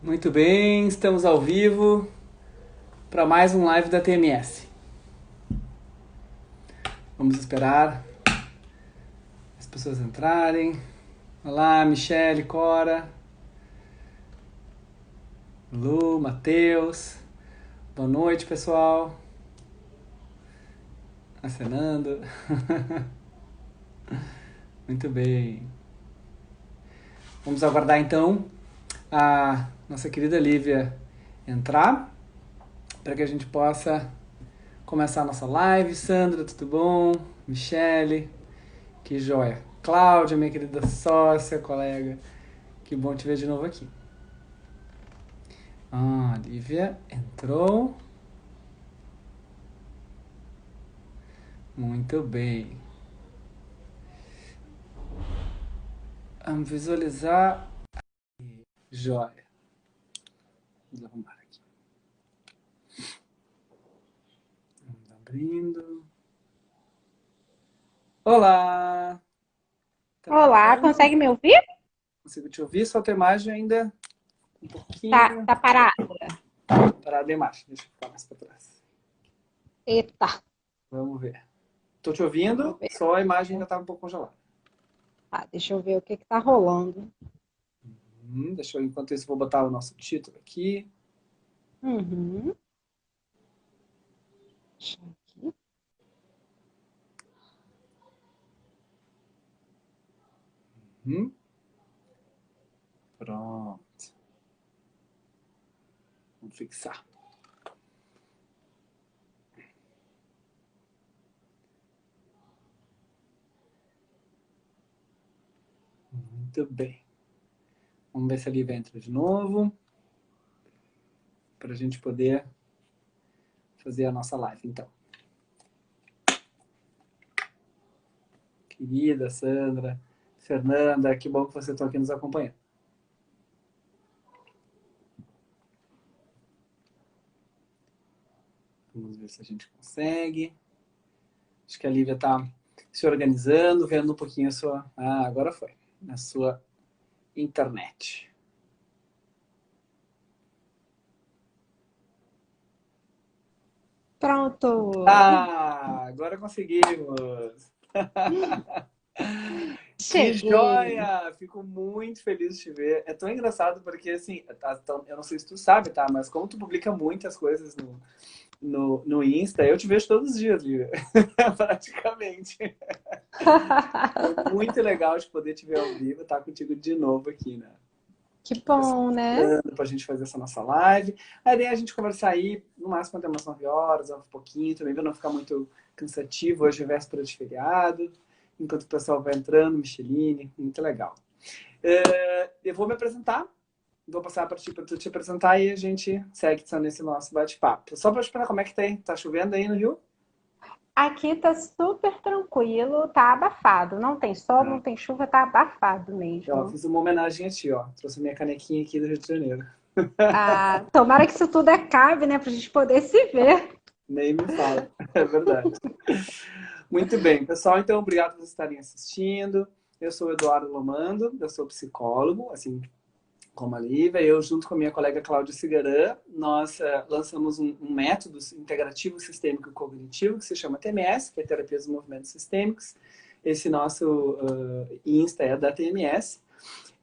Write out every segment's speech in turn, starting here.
Muito bem, estamos ao vivo para mais um live da TMS. Vamos esperar as pessoas entrarem. Olá, Michele, Cora, Lu, Matheus. Boa noite, pessoal. Acenando. Muito bem. Vamos aguardar então a nossa querida Lívia entrar para que a gente possa começar a nossa live. Sandra, tudo bom? Michele, que joia. Cláudia, minha querida sócia, colega, que bom te ver de novo aqui. Lívia entrou. Muito bem. Vamos visualizar. Joia. Vamos arrumar aqui. Vamos abrindo. Olá! Tá me Olá, ouvindo? consegue me ouvir? Consigo te ouvir, só a tua imagem ainda um Tá, pouquinho tá parado. parada a imagem. Deixa eu ficar mais para trás. Eita, Vamos ver. Tô te vamos ouvindo, ver. só a imagem ainda tá um pouco congelada. Tá, deixa eu ver o que que tá rolando. Deixa eu, enquanto isso, vou botar o nosso título aqui. Uhum. Deixa eu aqui. Hum, Pronto. Vamos fixar. Muito bem. Vamos ver se a Lívia entra de novo. Para a gente poder fazer a nossa live, então. Querida Sandra, Fernanda, que bom que vocês estão aqui nos acompanhando. Vamos ver se a gente consegue. Acho que a Lívia está se organizando, vendo um pouquinho a sua... agora foi. A sua internet. Pronto. Agora conseguimos. Que Cheguei. joia! Fico muito feliz de te ver. É tão engraçado porque, assim, eu não sei se tu sabe, tá? Mas como tu publica muitas coisas no Insta, eu te vejo todos os dias, Lívia. Praticamente. É muito legal de poder te ver ao vivo, estar contigo de novo aqui, né? Que bom, né? Pra gente fazer essa nossa live. A ideia é a gente conversar aí, no máximo até umas 9 horas, um pouquinho, também pra não ficar muito cansativo. Hoje é véspera de feriado, enquanto o pessoal vai entrando, Micheline, muito legal. Eu vou me apresentar, vou passar para ti para tu te apresentar e a gente segue só nesse nosso bate-papo. Só para explicar como é que tá chovendo aí no Rio? Aqui tá super tranquilo, tá abafado. Não tem sol, Ah, não tem chuva, tá abafado ó, mesmo. fiz uma homenagem a ti, ó. Trouxe minha canequinha aqui do Rio de Janeiro. Ah, tomara que isso tudo acabe, né, pra gente poder se ver. Nem me fala, é verdade. Muito bem, pessoal, então obrigado por vocês estarem assistindo. Eu sou o Eduardo Lomando, eu sou psicólogo, assim como a Lívia. Eu, junto com a minha colega Cláudia Cigarã, nós lançamos um método integrativo sistêmico e cognitivo que se chama TMS, que é Terapia dos Movimentos Sistêmicos. Esse nosso Insta é da TMS.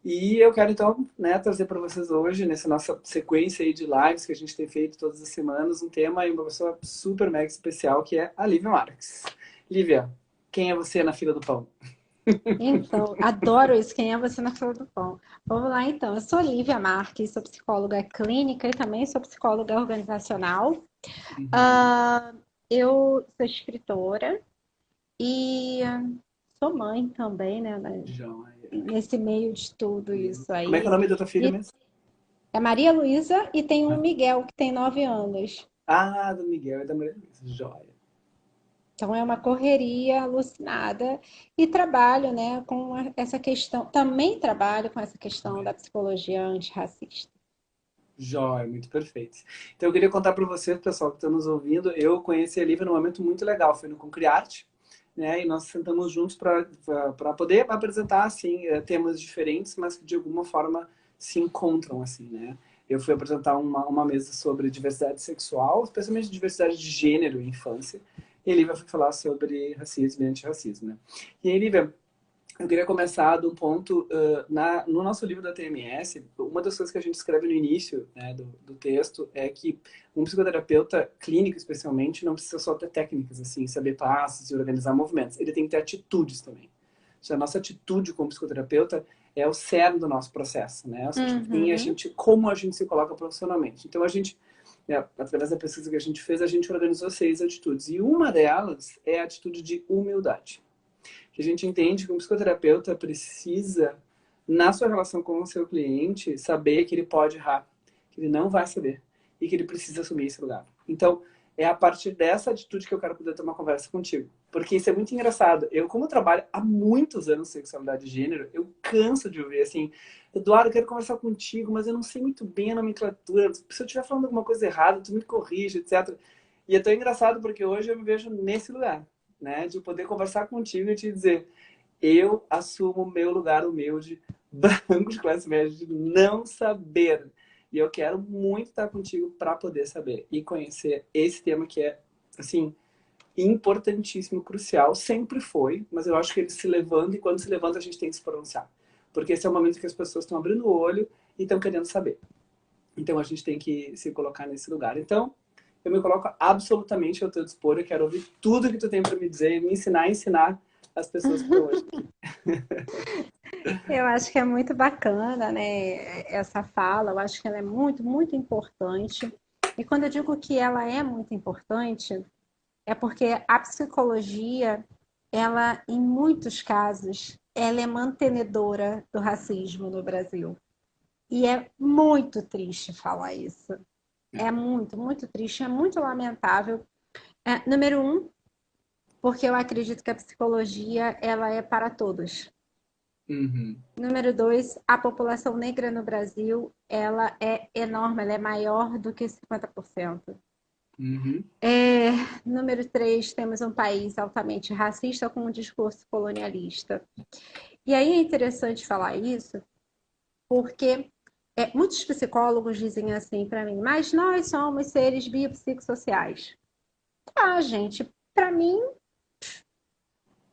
E eu quero, então, né, trazer para vocês hoje, nessa nossa sequência aí de lives que a gente tem feito todas as semanas, um tema e uma pessoa super mega especial, que é a Lívia Marques. Lívia, quem é você na fila do pão? Então, adoro isso. Quem é você na fila do pão? Vamos lá, então. Eu sou Lívia Marques, sou psicóloga clínica e também sou psicóloga organizacional. Uhum. Ah, eu sou escritora e sou mãe também, né? Joia. Nesse meio de tudo isso Como é que é o aí. nome da tua filha E mesmo? é Maria Luísa e tem um Miguel que tem 9 anos. Do Miguel e da Maria Luísa. Joia. Então é uma correria alucinada e trabalho, né, com essa questão. Também trabalho com essa questão da psicologia antirracista. Joia, muito perfeito. Então eu queria contar para vocês, pessoal que está nos ouvindo, eu conheci a Lívia num momento muito legal, foi no Concriarte, né? E nós sentamos juntos para poder apresentar assim temas diferentes, mas que de alguma forma se encontram assim, né? Eu fui apresentar uma mesa sobre diversidade sexual, especialmente diversidade de gênero e infância. E a Lívia foi falar sobre racismo e antirracismo, né? E aí, Lívia, eu queria começar de um ponto, no nosso livro da TMS, uma das coisas que a gente escreve no início, né, do texto é que um psicoterapeuta clínico, especialmente, não precisa só ter técnicas, assim, saber passos e organizar movimentos. Ele tem que ter atitudes também. A nossa atitude como psicoterapeuta é o cerne do nosso processo, né? Ou seja, como a gente se coloca profissionalmente. Então, através da pesquisa que a gente fez, a gente organizou 6 atitudes. E uma delas é a atitude de humildade. Que a gente entende que um psicoterapeuta precisa, na sua relação com o seu cliente, saber que ele pode errar, que ele não vai saber e que ele precisa assumir esse lugar. Então, é a partir dessa atitude que eu quero poder ter uma conversa contigo. Porque isso é muito engraçado. Eu, como trabalho há muitos anos em sexualidade e gênero, eu canso de ouvir assim, Eduardo, eu quero conversar contigo, mas eu não sei muito bem a nomenclatura. Se eu estiver falando alguma coisa errada, tu me corrige, etc. E é tão engraçado porque hoje eu me vejo nesse lugar, né? De poder conversar contigo e te dizer, eu assumo o meu lugar humilde, branco de classe média, de não saber. E eu quero muito estar contigo para poder saber e conhecer esse tema que é, assim, importantíssimo, crucial. Sempre foi, mas eu acho que ele se levanta e quando se levanta a gente tem que se pronunciar. Porque esse é o momento que as pessoas estão abrindo o olho e estão querendo saber. Então a gente tem que se colocar nesse lugar. Então, eu me coloco absolutamente ao teu dispor. Eu quero ouvir tudo que tu tem para me dizer, me ensinar a ensinar as pessoas que estão hoje. Eu acho que é muito bacana, né, essa fala. Eu acho que ela é muito, muito importante. E quando eu digo que ela é muito importante, é porque a psicologia, ela, em muitos casos, ela é mantenedora do racismo no Brasil. E é muito triste falar isso. É muito, muito triste, é muito lamentável. Número um, porque eu acredito que a psicologia, ela é para todos. Uhum. Número dois, a população negra no Brasil, ela é enorme, ela é maior do que 50%. Uhum. Número três, temos um país altamente racista com um discurso colonialista. E aí é interessante falar isso, porque muitos psicólogos dizem assim para mim, mas nós somos seres biopsicossociais. Ah, gente, para mim,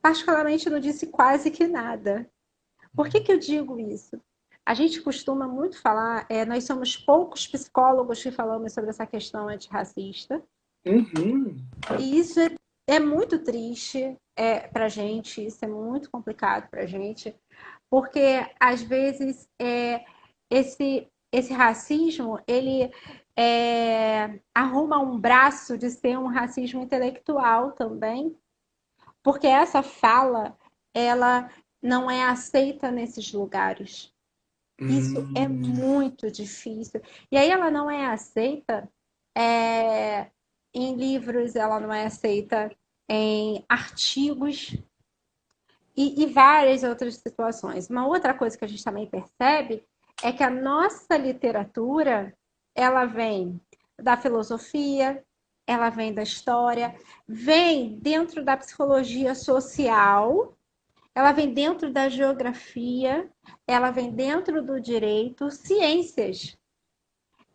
particularmente, não disse quase que nada. Por que eu digo isso? A gente costuma muito falar, nós somos poucos psicólogos que falamos sobre essa questão antirracista, Uhum. e isso é muito triste para a gente, isso é muito complicado para a gente, porque às vezes esse racismo, ele arruma um braço de ser um racismo intelectual também, porque essa fala, ela não é aceita nesses lugares. Isso é muito difícil. E aí ela não é aceita em livros, ela não é aceita em artigos e várias outras situações. Uma outra coisa que a gente também percebe é que a nossa literatura, ela vem da filosofia, ela vem da história, vem dentro da psicologia social, ela vem dentro da geografia, ela vem dentro do direito, ciências.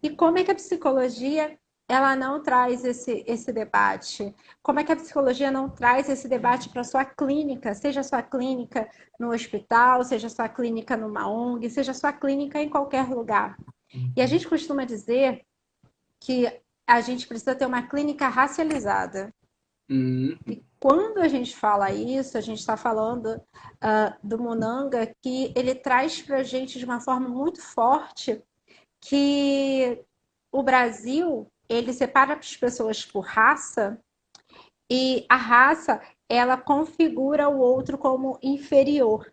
E como é que a psicologia ela não traz esse debate? Como é que a psicologia não traz esse debate para a sua clínica, seja a sua clínica no hospital, seja a sua clínica numa ONG, seja a sua clínica em qualquer lugar? E a gente costuma dizer que a gente precisa ter uma clínica racializada. E quando a gente fala isso, a gente está falando do Munanga, que ele traz para a gente de uma forma muito forte que o Brasil ele separa as pessoas por raça e a raça ela configura o outro como inferior.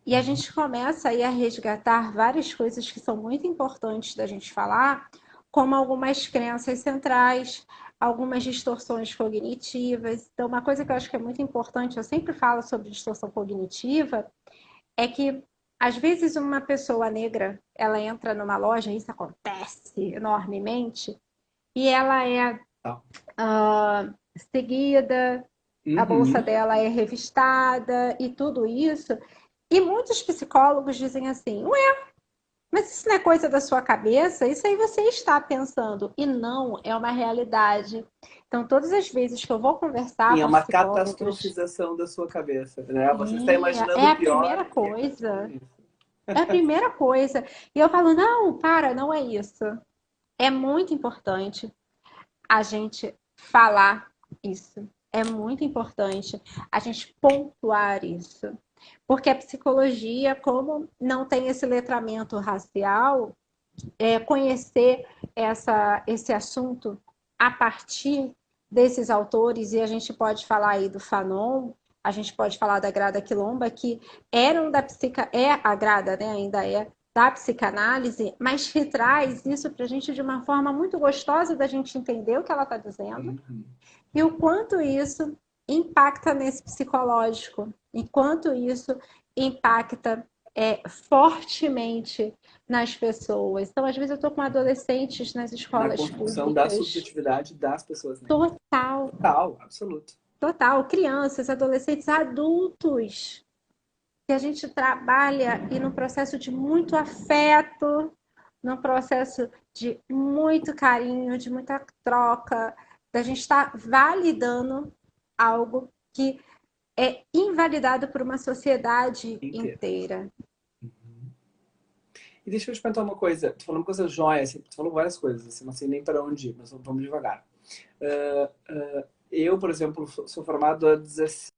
E a gente começa aí a resgatar várias coisas que são muito importantes da gente falar, como algumas crenças centrais, algumas distorções cognitivas. Então, uma coisa que eu acho que é muito importante, eu sempre falo sobre distorção cognitiva, é que às vezes uma pessoa negra, ela entra numa loja, isso acontece enormemente, e ela é seguida, a bolsa dela é revistada e tudo isso. E muitos psicólogos dizem assim, ué, Mas isso não é coisa da sua cabeça, isso aí você está pensando, e não é uma realidade. Então, todas as vezes que eu vou conversar Sim, é com uma psicólogos, catastrofização da sua cabeça, né? Você está é imaginando o a pior primeira e é coisa. isso. É a primeira coisa. E eu falo, não, para, não é isso. É muito importante a gente falar isso. É muito importante a gente pontuar isso. Porque a psicologia, como não tem esse letramento racial, conhecer esse assunto a partir desses autores, e a gente pode falar aí do Fanon, a gente pode falar da Grada Quilomba, que eram da é a Grada, né, ainda é da psicanálise, mas que traz isso para a gente de uma forma muito gostosa da gente entender o que ela está dizendo Uhum. e o quanto isso impacta nesse psicológico, enquanto isso impacta fortemente nas pessoas. Então, às vezes, eu estou com adolescentes nas Na escolas construção da públicas, subjetividade das pessoas negras. total, Total, absoluto. total, crianças, adolescentes, adultos, que a gente trabalha e no processo de muito afeto, num processo de muito carinho, de muita troca, da gente estar validando algo que é invalidado por uma sociedade Inteiro. inteira. Uhum. E deixa eu te perguntar uma coisa. Tu falou uma coisa jóia, assim, tu falou várias coisas, assim, não sei nem para onde ir, mas vamos devagar. Eu, por exemplo, sou formado há 16.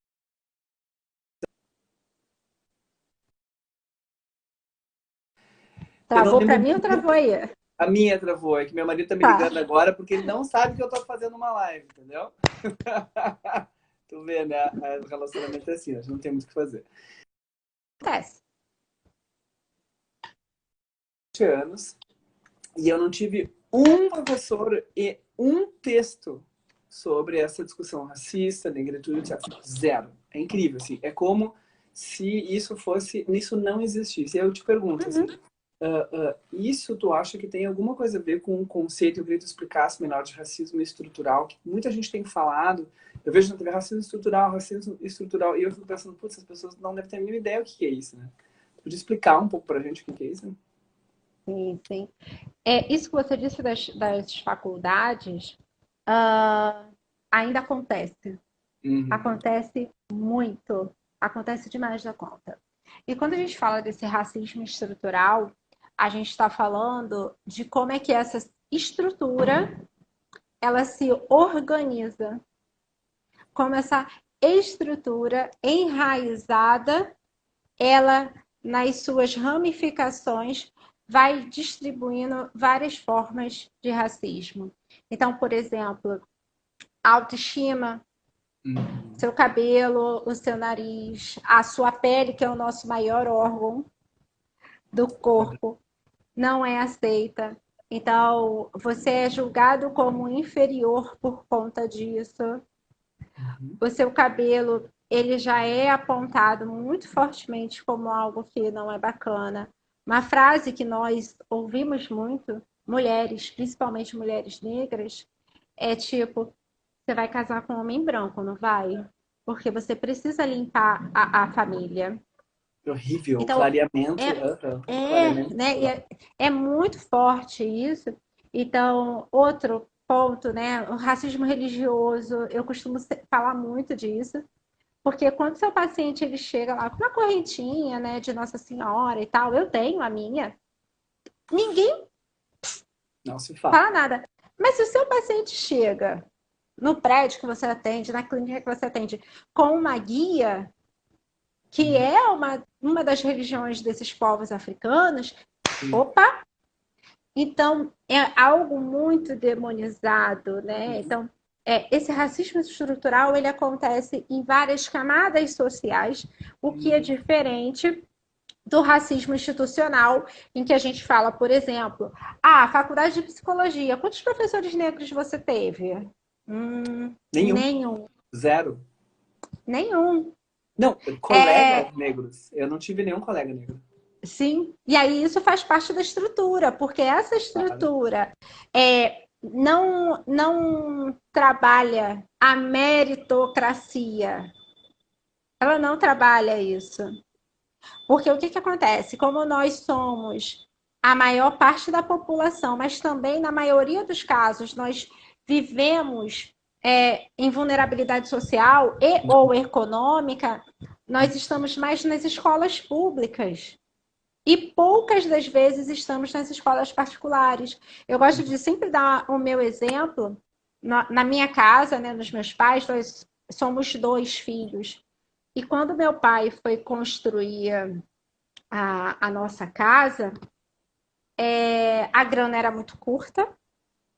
Eu não Travou para lembro mim ou travou aí? a minha travou, é que meu marido tá me Tá. ligando agora porque ele não sabe que eu tô fazendo uma live, entendeu? Tu vê, né? O relacionamento é assim, a gente não tem muito o que fazer. Acontece. 20 anos e eu não tive um professor e um texto sobre essa discussão racista, negritude, etc. Zero. É incrível, assim. É como se isso não existisse. E eu te pergunto, assim, Uhum. isso tu acha que tem alguma coisa a ver com o conceito, eu queria que tu explicasse melhor, de racismo estrutural, que muita gente tem falado, eu vejo na TV racismo estrutural, e eu fico pensando, putz, as pessoas não devem ter a mínima ideia o que é isso, né? Tu podia explicar um pouco pra gente o que é isso? Sim, sim. Isso que você disse das faculdades, ainda acontece. Uhum. Acontece muito. Acontece demais da conta. E quando a gente fala desse racismo estrutural, a gente está falando de como é que essa estrutura ela se organiza, como essa estrutura enraizada, ela nas suas ramificações vai distribuindo várias formas de racismo. Então, por exemplo, autoestima, Uhum. seu cabelo, o seu nariz, a sua pele, que é o nosso maior órgão do corpo, não é aceita. Então, você é julgado como inferior por conta disso. Uhum. O seu cabelo, ele já é apontado muito fortemente como algo que não é bacana. Uma frase que nós ouvimos muito, mulheres, principalmente mulheres negras, é tipo: você vai casar com um homem branco, não vai? Porque você precisa limpar a família. Horrível, Então, clareamento, clareamento né? solar. É muito forte isso. Então, outro ponto, né? O racismo religioso, eu costumo falar muito disso, porque quando seu paciente ele chega lá com uma correntinha, né, de Nossa Senhora e tal, eu tenho a minha, ninguém Não se fala. fala nada. Mas se o seu paciente chega no prédio que você atende, na clínica que você atende, com uma guia, que Uhum. é uma das religiões desses povos africanos, Sim. opa, então é algo muito demonizado, né? Uhum. Então, esse racismo estrutural ele acontece em várias camadas sociais, o que é Uhum. diferente do racismo institucional, em que a gente fala, por exemplo, faculdade de psicologia, quantos professores negros você teve? Nenhum. Nenhum, Zero. nenhum. Não, É, colegas negros. Eu não tive nenhum colega negro. sim, e aí isso faz parte da estrutura, porque essa Claro. estrutura não trabalha a meritocracia. Ela não trabalha isso. Porque o que acontece? Como nós somos a maior parte da população, mas também, na maioria dos casos, nós vivemos em vulnerabilidade social e ou econômica, nós estamos mais nas escolas públicas. E poucas das vezes estamos nas escolas particulares. Eu gosto de sempre dar o meu exemplo. Na minha casa, né, nos meus pais, nós somos 2 filhos. E quando meu pai foi construir a nossa casa, a grana era muito curta.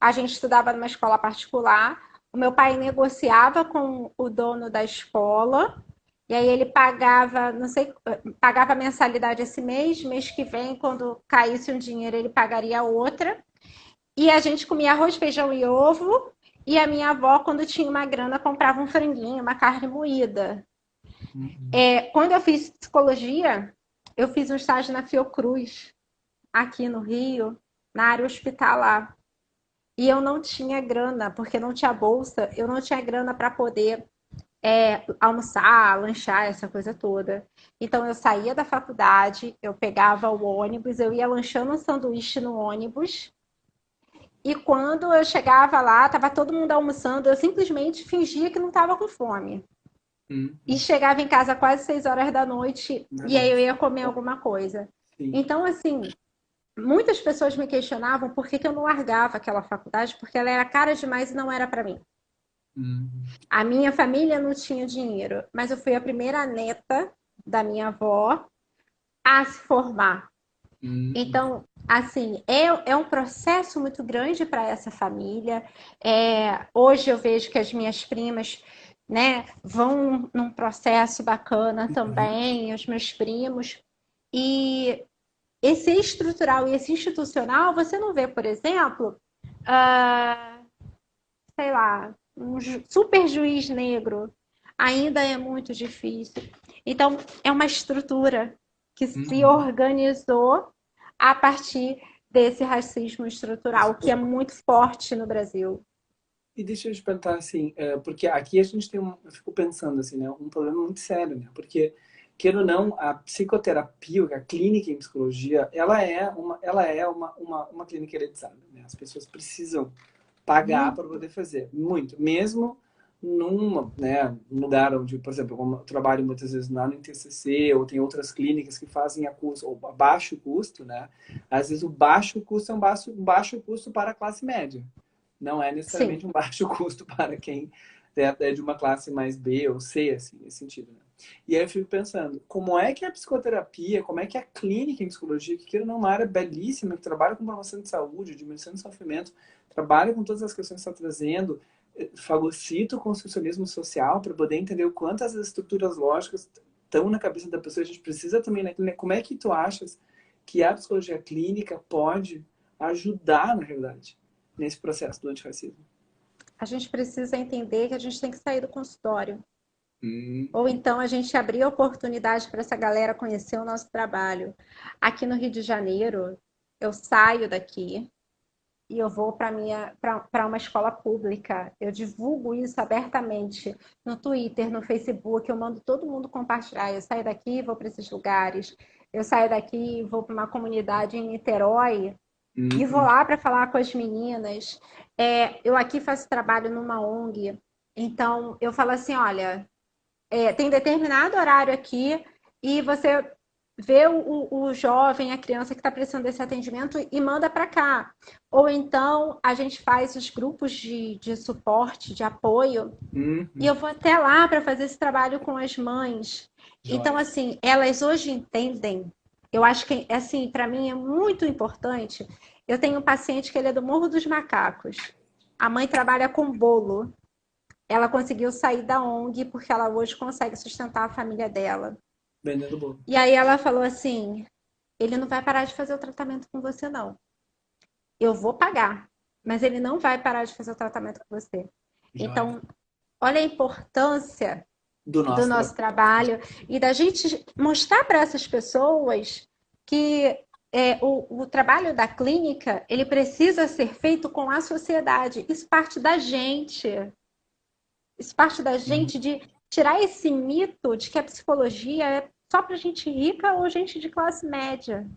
A gente estudava numa escola particular. O meu pai negociava com o dono da escola. E aí ele pagava, não sei, pagava a mensalidade esse mês, mês que vem, quando caísse um dinheiro, ele pagaria outra. E a gente comia arroz, feijão e ovo. E a minha avó, quando tinha uma grana, comprava um franguinho, uma carne moída. Quando eu fiz psicologia, eu fiz um estágio na Fiocruz, aqui no Rio, na área hospitalar. E eu não tinha grana, porque não tinha bolsa, eu não tinha grana para poder almoçar, lanchar, essa coisa toda. Então eu saía da faculdade, eu pegava o ônibus, eu ia lanchando um sanduíche no ônibus. E quando eu chegava lá, estava todo mundo almoçando, eu simplesmente fingia que não estava com fome. E chegava em casa quase 6 horas da noite e aí eu ia comer alguma coisa. Sim. Então, assim, muitas pessoas me questionavam por que eu não largava aquela faculdade, porque ela era cara demais e não era para mim. A minha família não tinha dinheiro, mas eu fui a primeira neta da minha avó a se formar. Então, assim, é um processo muito grande para essa família. Hoje eu vejo que as minhas primas, né, vão num processo bacana também, os meus primos. E esse estrutural e esse institucional, você não vê, por exemplo, sei lá, um super juiz negro. Ainda é muito difícil. Então, é uma estrutura que se organizou a partir desse racismo estrutural, que é muito forte no Brasil. E deixa eu te perguntar assim, porque aqui a gente tem eu fico pensando assim, né, um problema muito sério, né? Porque, queira ou não, a psicoterapia, a clínica em psicologia, ela é uma clínica elitizada, né? As pessoas precisam pagar para poder fazer, muito. Mesmo né, num lugar onde, por exemplo, como eu trabalho muitas vezes lá no TCC, ou tem outras clínicas que fazem a custo, ou a baixo custo, né? Às vezes o baixo custo é um baixo custo para a classe média. Não é necessariamente Sim. um baixo custo para quem é de uma classe mais B ou C, assim, nesse sentido, né? E aí eu fico pensando, como é que a psicoterapia, como é que a clínica em psicologia, que queira uma área belíssima, que trabalha com promoção de saúde, diminuição de sofrimento, trabalha com todas as questões que está trazendo, fagocita o construcionismo social para poder entender o quanto as estruturas lógicas estão na cabeça da pessoa. A gente precisa também na clínica. Como é que tu achas que a psicologia clínica pode ajudar, na realidade, nesse processo do antirracismo? A gente precisa entender que a gente tem que sair do consultório. Ou então a gente abrir a oportunidade para essa galera conhecer o nosso trabalho. Aqui no Rio de Janeiro, eu saio daqui e eu vou para uma escola pública. Eu divulgo isso abertamente no Twitter, no Facebook, eu mando todo mundo compartilhar. Eu saio daqui e vou para esses lugares. Eu saio daqui e vou para uma comunidade em Niterói e vou lá para falar com as meninas. Eu aqui faço trabalho numa ONG, então eu falo assim, olha, tem determinado horário aqui e você vê o jovem, a criança que está precisando desse atendimento e manda para cá. Ou então a gente faz os grupos de suporte, de apoio, e eu vou até lá para fazer esse trabalho com as mães. Então, assim, elas hoje entendem. Eu acho que, assim, para mim é muito importante. Eu tenho um paciente que ele é do Morro dos Macacos. A mãe trabalha com bolo. Ela conseguiu sair da ONG porque ela hoje consegue sustentar a família dela. Vendendo bolo. E aí ela falou assim: ele não vai parar de fazer o tratamento com você, não. Eu vou pagar, mas ele não vai parar de fazer o tratamento com você. Então, olha a importância Do do nosso nosso trabalho. trabalho e da gente mostrar para essas pessoas que o trabalho da clínica ele precisa ser feito com a sociedade. Isso parte da gente. Isso parte da gente de tirar esse mito de que a psicologia é só para gente rica ou gente de classe média.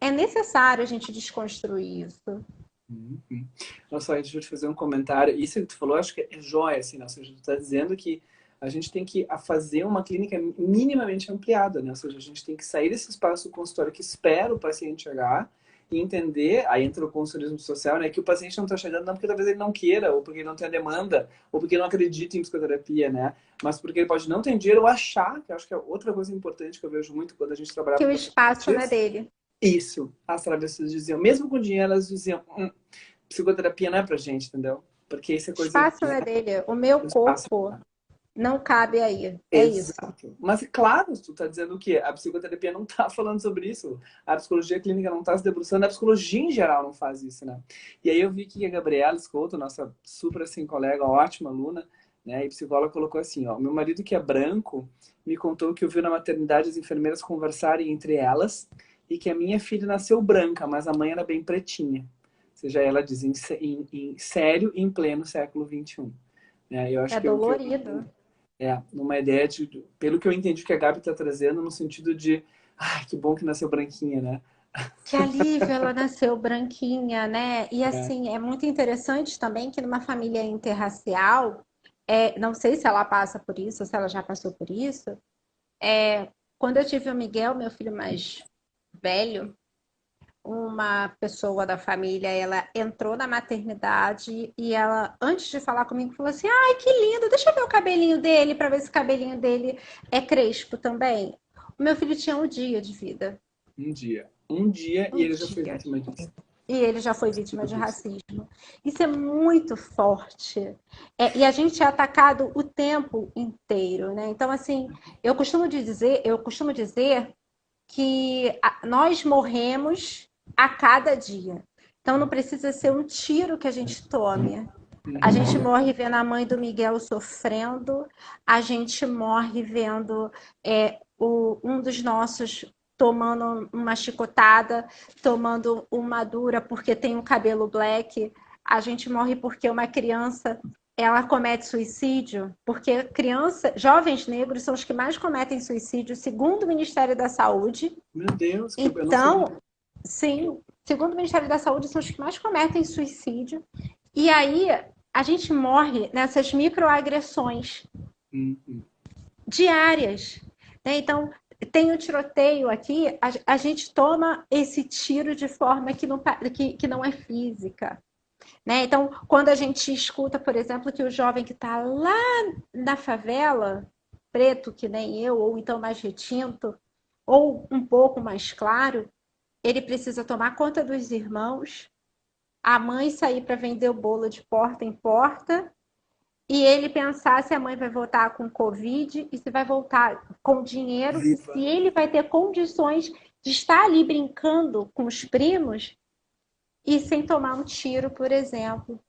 é necessário a gente desconstruir isso. Uhum. Nossa, deixa eu te fazer um comentário. Isso que tu falou, acho que é joia, assim, né? Ou seja, tu tá dizendo que a gente tem que fazer uma clínica minimamente ampliada, né? Ou seja, a gente tem que sair desse espaço do consultório que espera o paciente chegar e entender, aí entra o consultorismo social, né? Que o paciente não está chegando não porque talvez ele não queira, ou porque ele não tem a demanda, ou porque ele não acredita em psicoterapia, né? Mas porque ele pode não ter dinheiro ou achar, que eu acho que é outra coisa importante que eu vejo muito quando a gente trabalha Que com o espaço não é pacientes. dele. Isso. As travessuras diziam, mesmo com dinheiro, elas diziam, psicoterapia não é pra gente, entendeu? Porque isso é O coisa espaço não é dele. O meu do espaço. corpo não cabe aí. É isso. Exato. Mas, claro, tu tá dizendo o quê? A psicoterapia não tá falando sobre isso. A psicologia clínica não tá se debruçando. A psicologia, em geral, não faz isso, né? E aí eu vi que a Gabriela Scotto, nossa super, assim, colega, ótima aluna, né, e psicóloga, colocou assim, ó, meu marido que é branco me contou que ouviu na maternidade as enfermeiras conversarem entre elas e que a minha filha nasceu branca, mas a mãe era bem pretinha. Ou seja, ela diz em sério, em pleno século XXI. Né? Eu acho É que é o que eu dolorido. numa ideia de, pelo que eu entendi que a Gabi está trazendo, no sentido de, ai, que bom que nasceu branquinha, né? Que alívio, ela nasceu branquinha, né? E É. assim, é muito interessante também que numa família interracial, não sei se ela passa por isso, ou se ela já passou por isso. Quando eu tive o Miguel, meu filho mais velho, uma pessoa da família, ela entrou na maternidade e ela, antes de falar comigo, falou assim: Ai, que lindo, deixa eu ver o cabelinho dele para ver se o cabelinho dele é crespo também. O meu filho tinha um dia de vida. Um dia e Um ele já foi dia. vítima disso. E ele já foi vítima de racismo. Isso é muito forte. E a gente é atacado o tempo inteiro, né? Então, assim, eu costumo dizer que nós morremos a cada dia. Então não precisa ser um tiro que a gente tome. A gente Uhum. morre vendo a mãe do Miguel sofrendo, a gente morre vendo um dos nossos tomando uma chicotada, tomando uma dura porque tem um cabelo black. A gente morre porque uma criança ela comete suicídio, porque jovens negros são os que mais cometem suicídio, segundo o Ministério da Saúde. Meu Deus, que eu não sabia. Então, sim, segundo o Ministério da Saúde, são os que mais cometem suicídio. E aí a gente morre nessas microagressões Uhum. diárias. Né? Então, tem o tiroteio aqui, a gente toma esse tiro de forma que não é física. Né? Então, quando a gente escuta, por exemplo, que o jovem que está lá na favela, preto que nem eu, ou então mais retinto, ou um pouco mais claro, ele precisa tomar conta dos irmãos, a mãe sair para vender o bolo de porta em porta, e ele pensar se a mãe vai voltar com Covid e se vai voltar com dinheiro e se Viva. ele vai ter condições de estar ali brincando com os primos e sem tomar um tiro, por exemplo.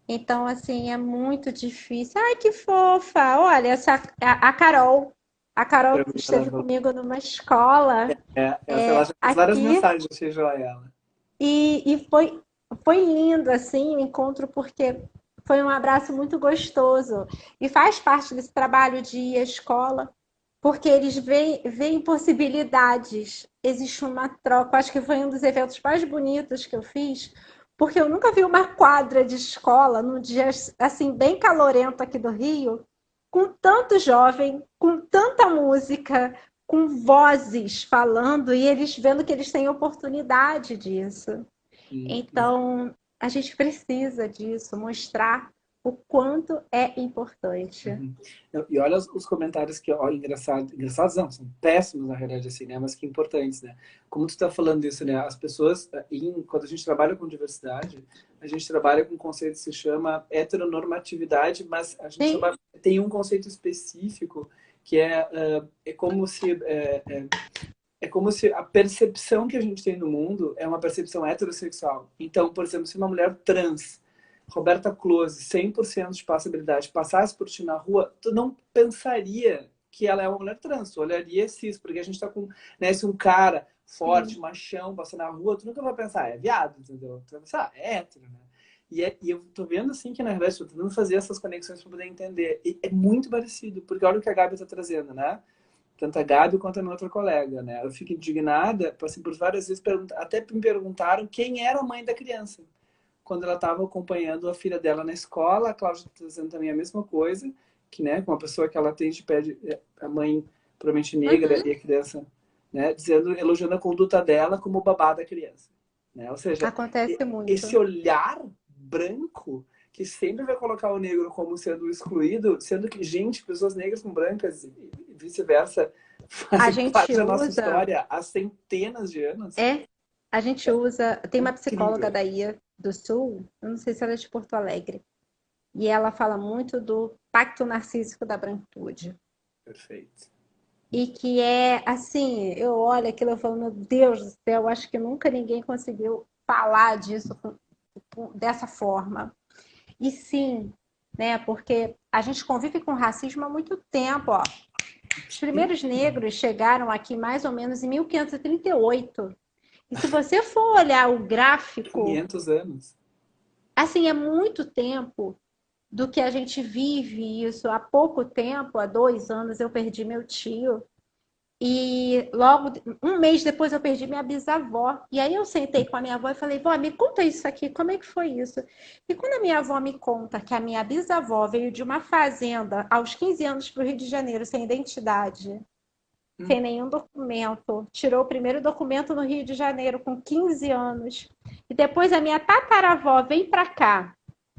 Então, assim, é muito difícil. Ai, que fofa! Olha, a Carol. A Carol esteve comigo numa escola Ela já fez várias aqui mensagens, achei joia ela. e foi lindo, assim, o encontro, porque foi um abraço muito gostoso. E faz parte desse trabalho de ir à escola, porque eles veem possibilidades. Existe uma troca. Acho que foi um dos eventos mais bonitos que eu fiz, porque eu nunca vi uma quadra de escola num dia assim bem calorento aqui do Rio, com tanto jovem, com tanta música, com vozes falando e eles vendo que eles têm oportunidade disso. Uhum. Então, a gente precisa disso, mostrar o quanto é importante. Uhum. E olha os comentários que, ó, engraçados não, são péssimos na realidade, assim, né? Mas que importantes, né? Como tu tá falando isso, né? As pessoas, quando a gente trabalha com diversidade, a gente trabalha com um conceito que se chama heteronormatividade, mas a gente Sim, tem um conceito específico que é como se a percepção que a gente tem no mundo é uma percepção heterossexual. Então, por exemplo, se uma mulher trans, Roberta Close, 100% de passabilidade, passasse por ti na rua, tu não pensaria que ela é uma mulher trans, tu olharia cis, porque a gente tá com, né, se um cara forte, sim. machão, passando na rua, tu nunca vai pensar, é viado, entendeu? Tu vai pensar, é hétero, né? E eu tô vendo assim que na verdade tô tentando fazer essas conexões para poder entender. E é muito parecido, porque olha o que a Gabi tá trazendo, né? tanto a Gabi quanto a minha outra colega, né? Eu fico indignada, assim, por várias vezes, até me perguntaram quem era a mãe da criança. Quando ela estava acompanhando a filha dela na escola, a Cláudia está dizendo também a mesma coisa, que, né, com uma pessoa que ela atende, pede a mãe, provavelmente negra, e a criança, né, dizendo, elogiando a conduta dela como babá da criança, né? Ou seja, Acontece esse muito. olhar branco que sempre vai colocar o negro como sendo excluído, sendo que, gente, pessoas negras com brancas e vice-versa A fazem parte gente da nossa usa, história há centenas de anos. é, a gente usa, tem uma psicóloga Incrível. daí do Sul, eu não sei se ela é de Porto Alegre, e ela fala muito do pacto narcísico da branquitude. Perfeito. E que é assim, eu olho aquilo e falo, meu Deus do céu, acho que nunca ninguém conseguiu falar disso dessa forma. E sim, né, porque a gente convive com racismo há muito tempo, ó. Os Sim, primeiros negros chegaram aqui mais ou menos em 1538. E se você for olhar o gráfico, 500 anos. assim, é muito tempo do que a gente vive isso. Há pouco tempo, há 2 anos, eu perdi meu tio. E logo, um mês depois, eu perdi minha bisavó. E aí eu sentei com a minha avó e falei, vó, me conta isso aqui, como é que foi isso? E quando a minha avó me conta que a minha bisavó veio de uma fazenda aos 15 anos para o Rio de Janeiro, sem identidade, sem nenhum documento, tirou o primeiro documento no Rio de Janeiro com 15 anos, e depois a minha tataravó vem para cá,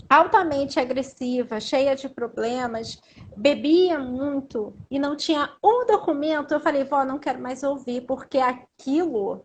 altamente agressiva, cheia de problemas, bebia muito e não tinha um documento, eu falei, vó, não quero mais ouvir, porque aquilo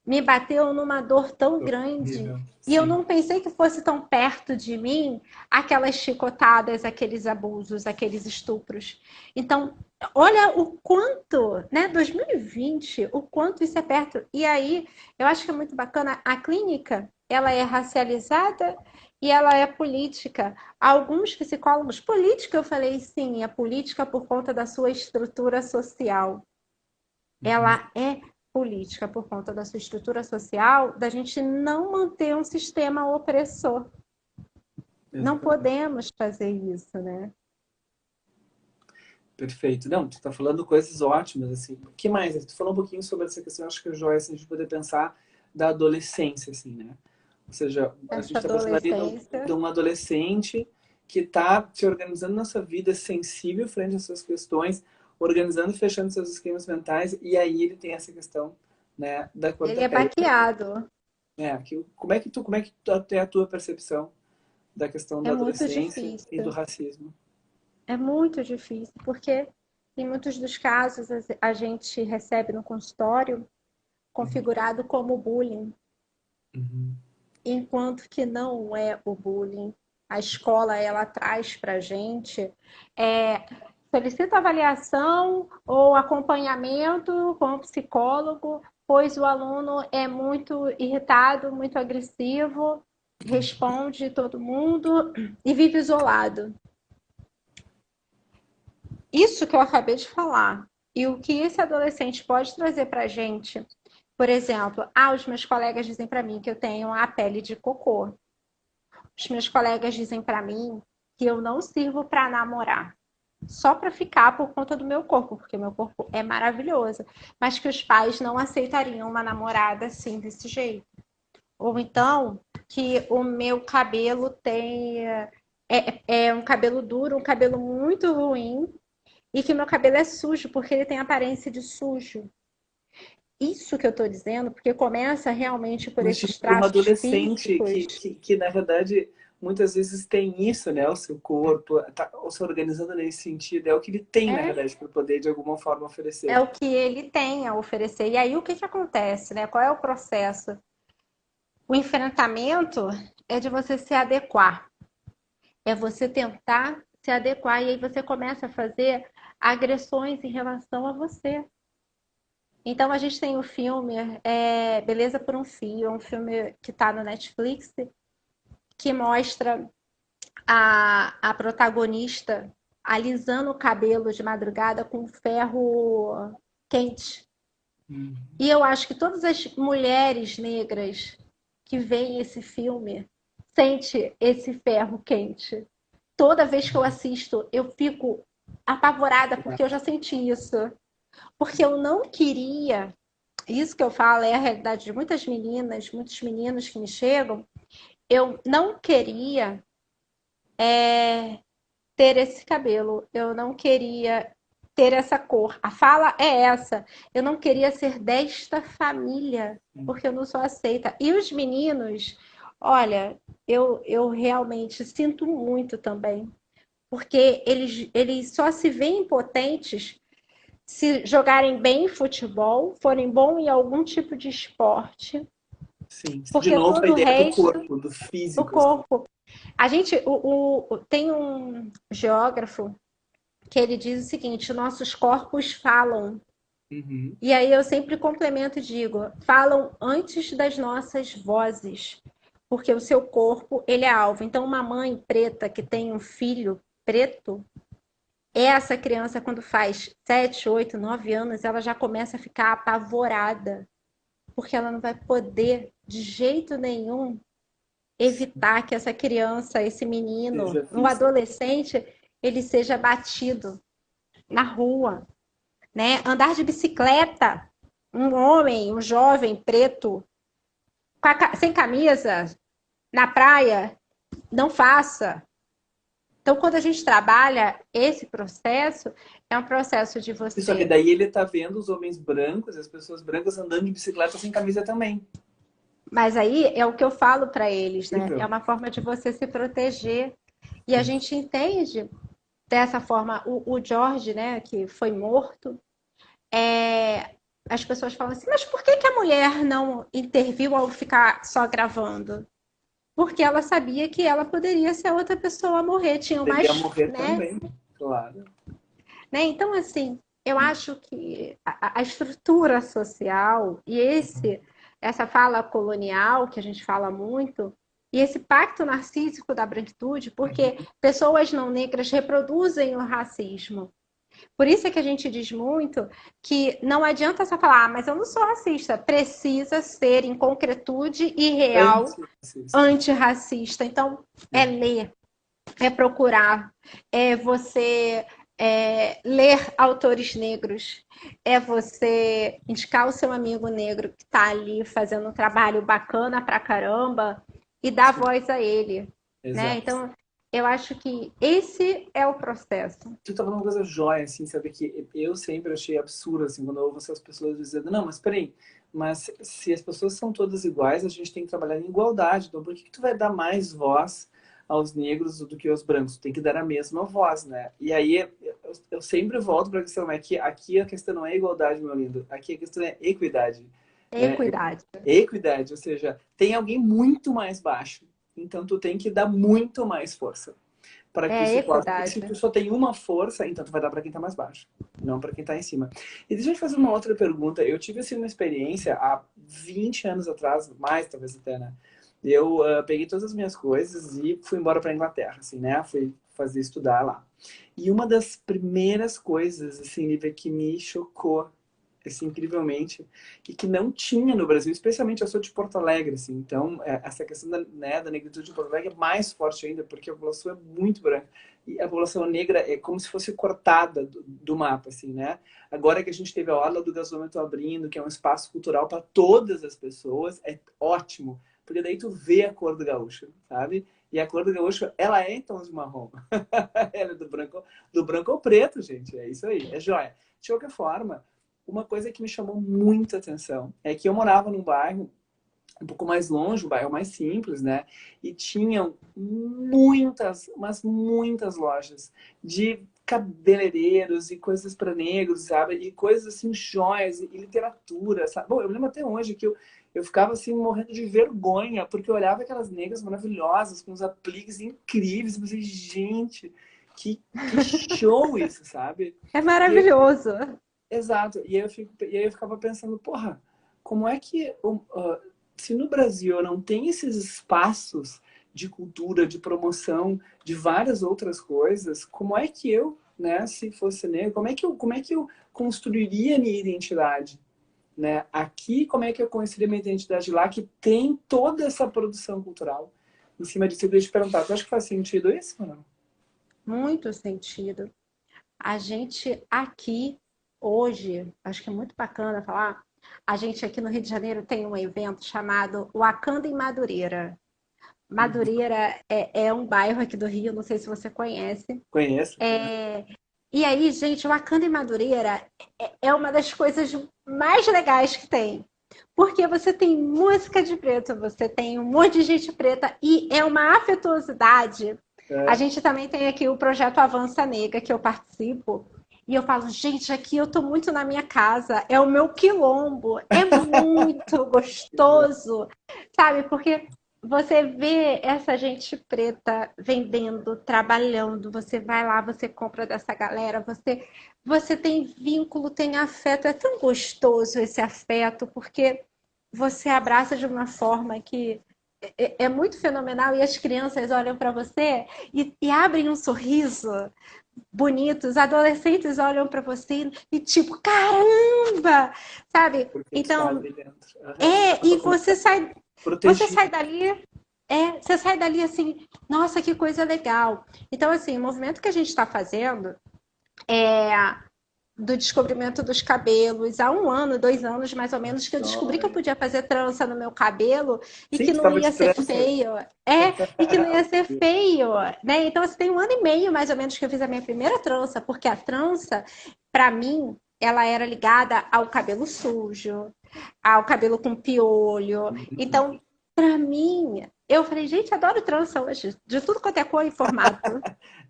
me bateu numa dor tão grande. Horrível. E eu Sim. não pensei que fosse tão perto de mim aquelas chicotadas, aqueles abusos, aqueles estupros. Então, olha o quanto, né, 2020, o quanto isso é perto. E aí, eu acho que é muito bacana, a clínica, ela é racializada e ela é política. Alguns psicólogos, política, eu falei, sim, é política por conta da sua estrutura social. Uhum. Ela é política por conta da sua estrutura social, da gente não manter um sistema opressor. Não Exatamente. podemos fazer isso, né? Perfeito. Não, tu tá falando coisas ótimas, assim. O que mais? Tu falou um pouquinho sobre essa questão, acho que é joia, assim, a gente poder pensar da adolescência, assim, né? Ou seja, a gente Essa está pensando ali adolescência de um adolescente que está se organizando na sua vida, sensível frente às suas questões, organizando e fechando seus esquemas mentais, e aí ele tem essa questão, né, da cor ele da é pele. baqueado. Como é que tu tem a tua percepção da questão É da muito adolescência e do difícil. racismo? É muito difícil, porque em muitos dos casos a gente recebe no consultório Uhum. configurado como bullying, Uhum. enquanto que não é o bullying. A escola ela traz para a gente solicita avaliação ou acompanhamento com o psicólogo, pois o aluno é muito irritado, muito agressivo, responde todo mundo e vive isolado. Isso que eu acabei de falar. E o que esse adolescente pode trazer para a gente, por exemplo, os meus colegas dizem para mim que eu tenho a pele de cocô. Os meus colegas dizem para mim que eu não sirvo para namorar, só para ficar por conta do meu corpo, porque meu corpo é maravilhoso, mas que os pais não aceitariam uma namorada assim, desse jeito. Ou então, que o meu cabelo é um cabelo duro, um cabelo muito ruim, e que meu cabelo é sujo, porque ele tem aparência de sujo. Isso que eu estou dizendo, porque começa realmente por Mas tipo, esses para uma traços adolescente físicos. que, na verdade, muitas vezes tem isso, né? O seu corpo tá se organizando nesse sentido. É o que ele tem, na É, verdade, para poder, de alguma forma, é oferecer. o que ele tem a oferecer. E aí o que acontece, né? Qual é o processo? O enfrentamento é de você se adequar, é você tentar se adequar, e aí você começa a fazer agressões em relação a você. Então a gente tem o filme Beleza por um Fio, é um filme que está no Netflix, que mostra a protagonista alisando o cabelo de madrugada com ferro quente. Hum. E eu acho que todas as mulheres negras que veem esse filme sente esse ferro quente. Toda vez que eu assisto, eu fico apavorada porque eu já senti isso. Porque eu não queria, isso que eu falo é a realidade de muitas meninas, muitos meninos que me chegam, eu não queria ter esse cabelo, eu não queria ter essa cor. A fala é essa. Eu não queria ser desta família, porque eu não sou aceita. E os meninos, olha, eu realmente sinto muito também, porque eles só se veem impotentes se jogarem bem futebol, forem bom em algum tipo de esporte, Sim. De porque novo, a todo o ideia do resto corpo, do do físico, assim. corpo. A gente, tem um geógrafo que ele diz o seguinte: nossos corpos falam. Uhum. E aí eu sempre complemento e digo, falam antes das nossas vozes, porque o seu corpo, ele é alvo. Então, uma mãe preta que tem um filho preto, essa criança, quando faz 7, 8, 9 anos, ela já começa a ficar apavorada, porque ela não vai poder, de jeito nenhum, evitar que essa criança, esse menino, Seja um vista. adolescente, ele seja batido na rua, né? Andar de bicicleta, um homem, um jovem preto, sem camisa, na praia, não faça. Então, quando a gente trabalha esse processo, é um processo de Só que você. daí ele tá vendo os homens brancos, as pessoas brancas andando de bicicleta sem camisa também. Mas aí é o que eu falo para eles, né? É Horrível. uma forma de você se proteger. E a gente entende dessa forma. O George, né, que foi morto, as pessoas falam assim: mas por que que a mulher não interviu ao ficar só gravando? Porque ela sabia que ela poderia ser a outra pessoa a morrer. Tinha Poderia mais, morrer né? também, claro. Então, assim, eu acho que a estrutura social e essa fala colonial que a gente fala muito, e esse pacto narcísico da branquitude, porque pessoas não negras reproduzem o racismo. Por isso é que a gente diz muito que não adianta só falar, mas eu não sou racista. Precisa ser em concretude e real Antirracista. antirracista. Então, é ler, é procurar, é você ler autores negros, é você indicar o seu amigo negro que está ali fazendo um trabalho bacana pra caramba e dar Sim, voz a ele, né? exato. Então, eu acho que esse é o processo. Tu tá falando uma coisa jóia, assim, sabe? Que eu sempre achei absurdo, assim, quando eu ouvo essas pessoas dizendo, não, mas peraí, mas se as pessoas são todas iguais, a gente tem que trabalhar em igualdade. Então, por que que tu vai dar mais voz aos negros do que aos brancos? Tu tem que dar a mesma voz, né? E aí, eu sempre volto para a questão, é que aqui a questão não é igualdade, meu lindo. Aqui a questão é equidade, né? Equidade. Equidade, ou seja, tem alguém muito mais baixo, então tu tem que dar muito mais força para que É isso possa. Porque se equidade. tu só tem uma força, então tu vai dar para quem está mais baixo, não para quem está em cima. E deixa eu te fazer uma outra pergunta. Eu tive assim uma experiência há 20 anos atrás, mais talvez até, né? Eu peguei todas as minhas coisas e fui embora para Inglaterra, assim, né? Fui fazer estudar lá. E uma das primeiras coisas, assim, Lívia, que me chocou assim, incrivelmente, e que não tinha no Brasil, especialmente eu sou de Porto Alegre, assim, então essa questão da, né, da negritude de Porto Alegre é mais forte ainda, porque a população é muito branca, e a população negra é como se fosse cortada do mapa, assim, né? Agora que a gente teve a Orla do Gasômetro abrindo, que é um espaço cultural para todas as pessoas, é ótimo, porque daí tu vê a cor do gaúcho, sabe? E a cor do gaúcho, ela é em tons de marrom. Ela é do branco ao preto, gente. É isso aí, é joia. De qualquer forma, uma coisa que me chamou muita atenção é que eu morava num bairro um pouco mais longe, um bairro mais simples, né? E tinham muitas, mas muitas lojas de cabeleireiros e coisas para negros, sabe? E coisas assim, joias e literatura, sabe? Bom, eu lembro até hoje que eu ficava assim morrendo de vergonha, porque eu olhava aquelas negras maravilhosas, com os apliques incríveis, e pensei, gente, que show isso, sabe? É E maravilhoso. exato. E aí eu ficava pensando, porra, como é que se no Brasil eu não tem esses espaços de cultura, de promoção, de várias outras coisas, como é que eu, né, se fosse negro, como é que eu construiria minha identidade, né? Aqui, como é que eu construiria minha identidade lá, que tem toda essa produção cultural em cima disso? Eu queria te perguntar, tu acha que faz sentido isso ou não? Muito sentido. A gente aqui hoje, acho que é muito bacana falar, a gente aqui no Rio de Janeiro tem um evento chamado Wakanda em Madureira. Uhum. Madureira é um bairro aqui do Rio, não sei se você conhece. Conheço, conheço. É, e aí, gente, o Wakanda em Madureira é uma das coisas mais legais que tem. Porque você tem música de preto, você tem um monte de gente preta e é uma afetuosidade. A É. gente também tem aqui o projeto Avança Negra, que eu participo. E eu falo, gente, aqui eu tô muito na minha casa, é o meu quilombo, é muito gostoso, sabe? Porque você vê essa gente preta vendendo, trabalhando, você vai lá, você compra dessa galera, você tem vínculo, tem afeto, é tão gostoso esse afeto, porque você abraça de uma forma que é muito fenomenal e as crianças olham para você e abrem um sorriso bonito, os adolescentes olham para você e tipo, caramba, sabe? Porque tu tá Então, ali dentro. Aham. e Como você sai protegido. dali, você sai dali assim, nossa, que coisa legal. Então, assim, o movimento que a gente está fazendo é do descobrimento dos cabelos, há 1 ano, 2 anos mais ou menos, que eu descobri que eu Joia. podia fazer trança no meu cabelo e Sim, que tu não tava de ia ser trança. feio. E que não ia ser feio, né? Então, assim, tem 1 ano e meio mais ou menos que eu fiz a minha primeira trança, porque a trança, para mim, ela era ligada ao cabelo sujo, ao cabelo com piolho. Então, para mim, eu falei, gente, adoro trança hoje, de tudo quanto é cor e formato.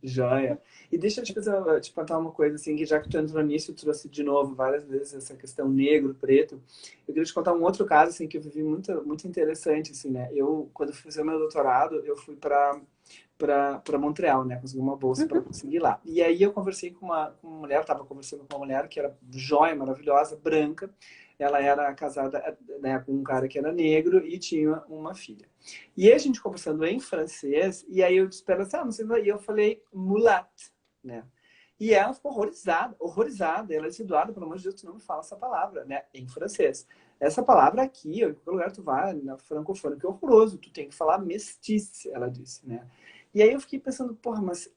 Joia. E deixa eu te contar uma coisa, assim, que já que tu entrou nisso, tu trouxe de novo várias vezes essa questão negro, preto. Eu queria te contar um outro caso, assim, que eu vivi muito, muito interessante, assim, né? Eu, quando eu fui fazer o meu doutorado, eu fui para Montreal, né? Consegui uma bolsa para Uhum. conseguir lá. E aí eu conversei com uma mulher, estava conversando com uma mulher que era joia, maravilhosa, branca. Ela era casada, né, com um cara que era negro e tinha uma filha. E aí a gente conversando em francês, e aí eu disse para ela assim, não sei, e eu falei mulat, né? E ela ficou horrorizada, horrorizada. Ela disse, Eduardo, pelo amor de Deus, tu não me fala essa palavra, né? Em francês. Essa palavra aqui, em qualquer lugar tu vai, na francofônia, que é horroroso. Tu tem que falar mestice, ela disse, né? E aí eu fiquei pensando, porra, mas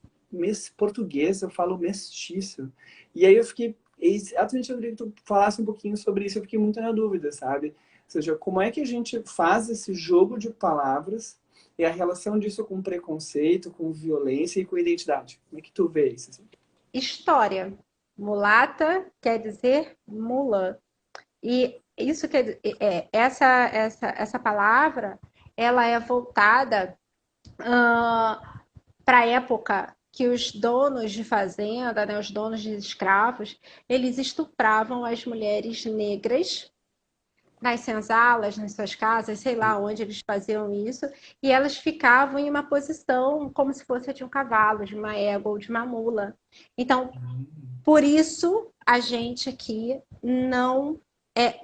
português eu falo mestiço. E aí eu fiquei, exatamente eu queria que tu falasse um pouquinho sobre isso, eu fiquei muito na dúvida, sabe? Ou seja, como é que a gente faz esse jogo de palavras e a relação disso com preconceito, com violência e com identidade? Como é que tu vê isso? Assim? História. Mulata quer dizer mula. E isso essa palavra, ela é voltada para a época que os donos de fazenda, né, os donos de escravos, eles estupravam as mulheres negras nas senzalas, nas suas casas, sei lá onde eles faziam isso, e elas ficavam em uma posição como se fosse de um cavalo, de uma égua ou de uma mula. Então, por isso a gente aqui não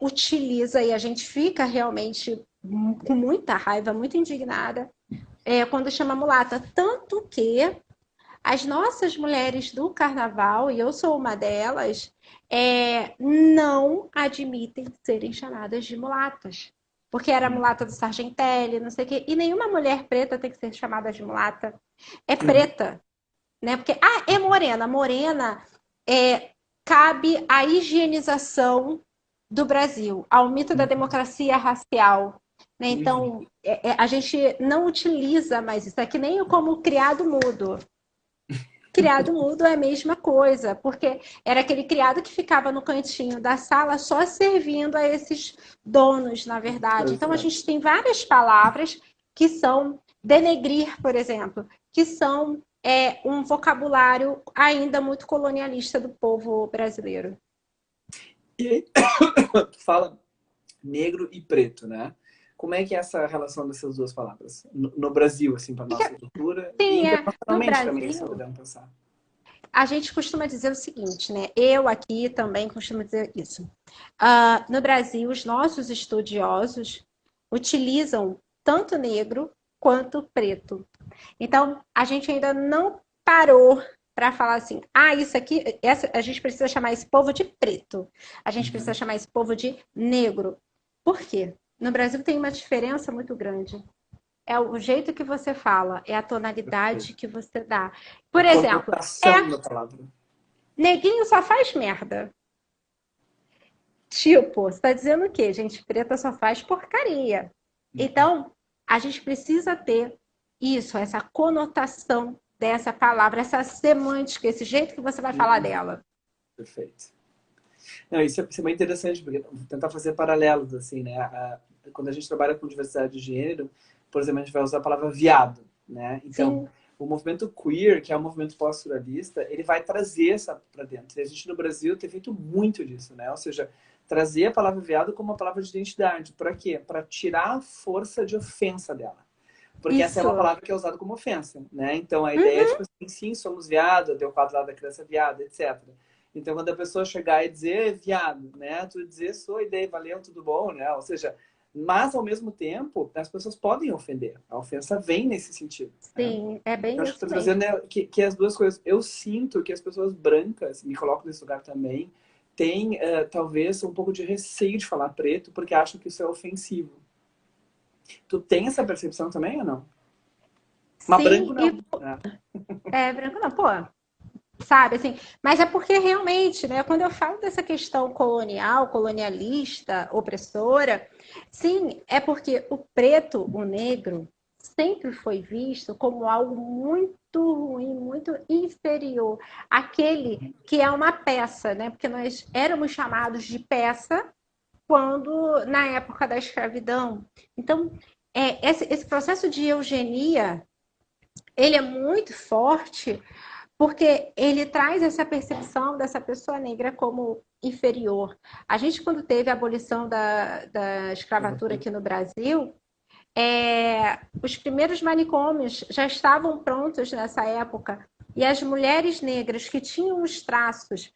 utiliza e a gente fica realmente com muita raiva, muito indignada quando chama mulata. Tanto que as nossas mulheres do carnaval, e eu sou uma delas, não admitem serem chamadas de mulatas. Porque era mulata do Sargentelli, não sei o quê. E nenhuma mulher preta tem que ser chamada de mulata. É preta, né? Porque, é morena. Morena cabe à higienização do Brasil, ao mito da democracia racial. Né? Então, a gente não utiliza mais isso. É que nem como criado mudo. Criado mudo é a mesma coisa, porque era aquele criado que ficava no cantinho da sala só servindo a esses donos, na verdade. Então, a gente tem várias palavras que são denegrir, por exemplo, que são um vocabulário ainda muito colonialista do povo brasileiro. E aí, tu fala negro e preto, né? Como é que é essa relação dessas duas palavras? No Brasil, assim, para nossa cultura, e Sim, no internacionalmente também, se Brasil, podemos pensar. a gente costuma dizer o seguinte, né? Eu aqui também costumo dizer isso. No Brasil, os nossos estudiosos utilizam tanto negro quanto preto. Então, a gente ainda não parou para falar assim, isso aqui, a gente precisa chamar esse povo de preto, a gente precisa Uhum. chamar esse povo de negro. Por quê? No Brasil tem uma diferença muito grande. É o jeito que você fala, é a tonalidade que você dá. A Por exemplo, conotação da palavra. neguinho só faz merda. Tipo, você está dizendo o quê? Gente preta só faz porcaria. Então, a gente precisa ter isso, essa conotação dessa palavra, essa semântica, esse jeito que você vai falar Uhum. dela. Perfeito. Não, isso é bem interessante, porque tentar fazer paralelos, assim, né? Quando a gente trabalha com diversidade de gênero, por exemplo, a gente vai usar a palavra viado, né? Então, Sim, o movimento queer, que é o movimento pós-pluralista, ele vai trazer essa para dentro. E a gente no Brasil tem feito muito disso, né? Ou seja, trazer a palavra viado como uma palavra de identidade. Para quê? Para tirar a força de ofensa dela. Porque essa é uma isso. palavra que é usada como ofensa, né? Então a ideia é Uhum, tipo assim, sim, somos viado, deu o quadro lá da criança viado, etc. Então quando a pessoa chegar e dizer viado, né? Tu dizer sou ideia, valeu, tudo bom, né? Ou seja, mas ao mesmo tempo as pessoas podem ofender. A ofensa vem nesse sentido, né? sim, é Eu bem acho que isso estou trazendo mesmo. né, que as duas coisas. Eu sinto que as pessoas brancas, me coloco nesse lugar também, têm talvez um pouco de receio de falar preto porque acham que isso é ofensivo. Tu tem essa percepção também ou não? Mas branco Sim, e não. Né? branco não, pô, sabe, assim, mas é porque realmente, né, quando eu falo dessa questão colonial, colonialista, opressora, sim, é porque o preto, o negro, sempre foi visto como algo muito ruim, muito inferior, aquele que é uma peça, né, porque nós éramos chamados de peça quando, na época da escravidão. Então, esse processo de eugenia, ele é muito forte porque ele traz essa percepção dessa pessoa negra como inferior. A gente, quando teve a abolição da escravatura aqui no Brasil, os primeiros manicômios já estavam prontos nessa época. E as mulheres negras que tinham os traços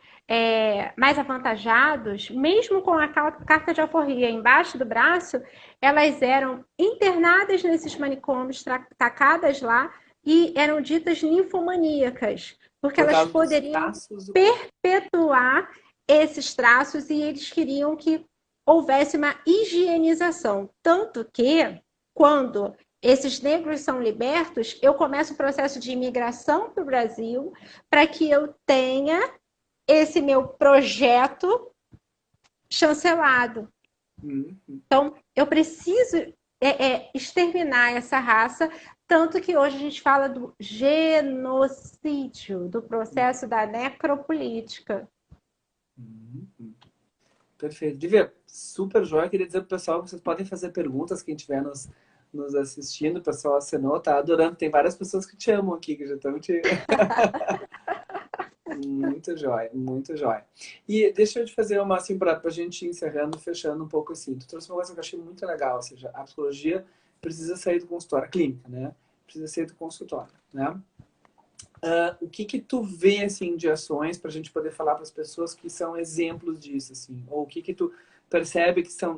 mais avantajados, mesmo com a carta de alforria embaixo do braço, elas eram internadas nesses manicômios, tacadas lá, e eram ditas ninfomaníacas, porque Por elas causa dos poderiam traços do corpo. perpetuar esses traços e eles queriam que houvesse uma higienização. Tanto que, quando esses negros são libertos, eu começo o processo de imigração para o Brasil para que eu tenha esse meu projeto chancelado. Uhum. Então, eu preciso exterminar essa raça, tanto que hoje a gente fala do genocídio, do processo da necropolítica. Uhum. Perfeito. Divya, super joia. Queria dizer pro pessoal que vocês podem fazer perguntas, quem estiver nos assistindo. O pessoal acenou, tá adorando. Tem várias pessoas que te amam aqui, que já estão te. Muito jóia, muito jóia. E deixa eu te fazer uma assim, para a gente ir encerrando, fechando um pouco assim. Tu trouxe uma coisa que eu achei muito legal, ou seja, a psicologia precisa sair do consultório, a clínica, né? Precisa sair do consultório, né? O que que tu vê assim de ações para a gente poder falar para as pessoas que são exemplos disso assim, ou o que que tu percebe que são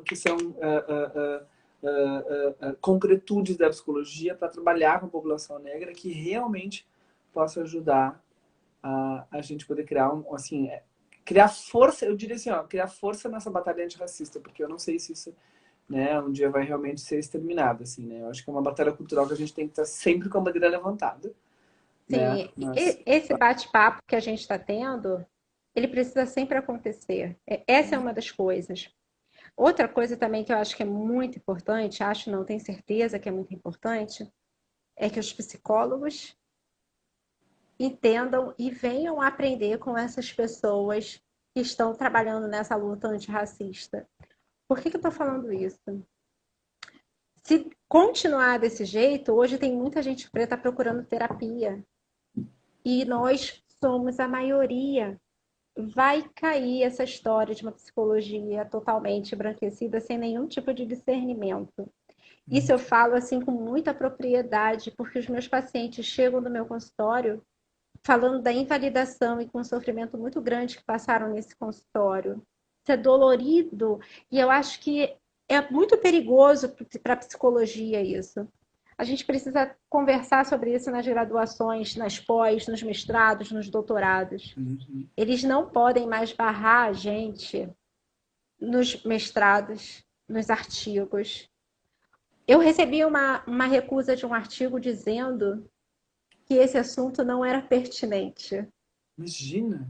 concretudes da psicologia para trabalhar com a população negra que realmente possa ajudar a gente poder criar assim criar força, eu diria assim, ó, criar força nessa batalha antirracista, porque eu não sei se isso, né, um dia vai realmente ser exterminado, assim, né? Eu acho que é uma batalha cultural que a gente tem que estar sempre com a bandeira levantada, né? Sim, Mas esse bate-papo que a gente está tendo, ele precisa sempre acontecer. Essa é uma das coisas. Outra coisa também que eu acho que é muito importante, acho não, tenho certeza que é muito importante, é que os psicólogos entendam e venham aprender com essas pessoas que estão trabalhando nessa luta antirracista. Por que eu estou falando isso? Se continuar desse jeito, hoje tem muita gente preta procurando terapia e nós somos a maioria. Vai cair essa história de uma psicologia totalmente embranquecida, sem nenhum tipo de discernimento. Isso eu falo assim com muita propriedade, porque os meus pacientes chegam no meu consultório falando da invalidação e com um sofrimento muito grande que passaram nesse consultório. Isso é dolorido e eu acho que é muito perigoso para a psicologia isso. A gente precisa conversar sobre isso nas graduações, nas pós, nos mestrados, nos doutorados. uhum. Eles não podem mais barrar a gente nos mestrados, nos artigos. Eu recebi uma recusa de um artigo dizendo que esse assunto não era pertinente. Imagina.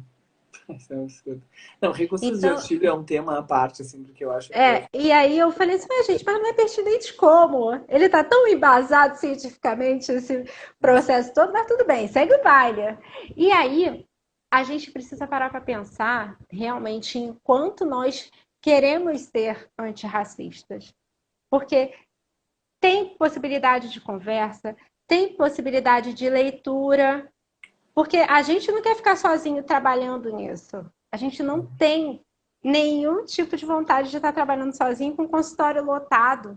Isso é um absurdo. Não, recursos de Então, auxílio é um tema à parte, assim, porque eu acho que e aí eu falei assim, mas gente, mas não é pertinente como? Ele está tão embasado cientificamente, esse processo todo, mas tudo bem, segue o baile. E aí, a gente precisa parar para pensar realmente em quanto nós queremos ser antirracistas. Porque tem possibilidade de conversa, tem possibilidade de leitura, porque a gente não quer ficar sozinho trabalhando nisso. A gente não tem nenhum tipo de vontade de estar trabalhando sozinho com o consultório lotado.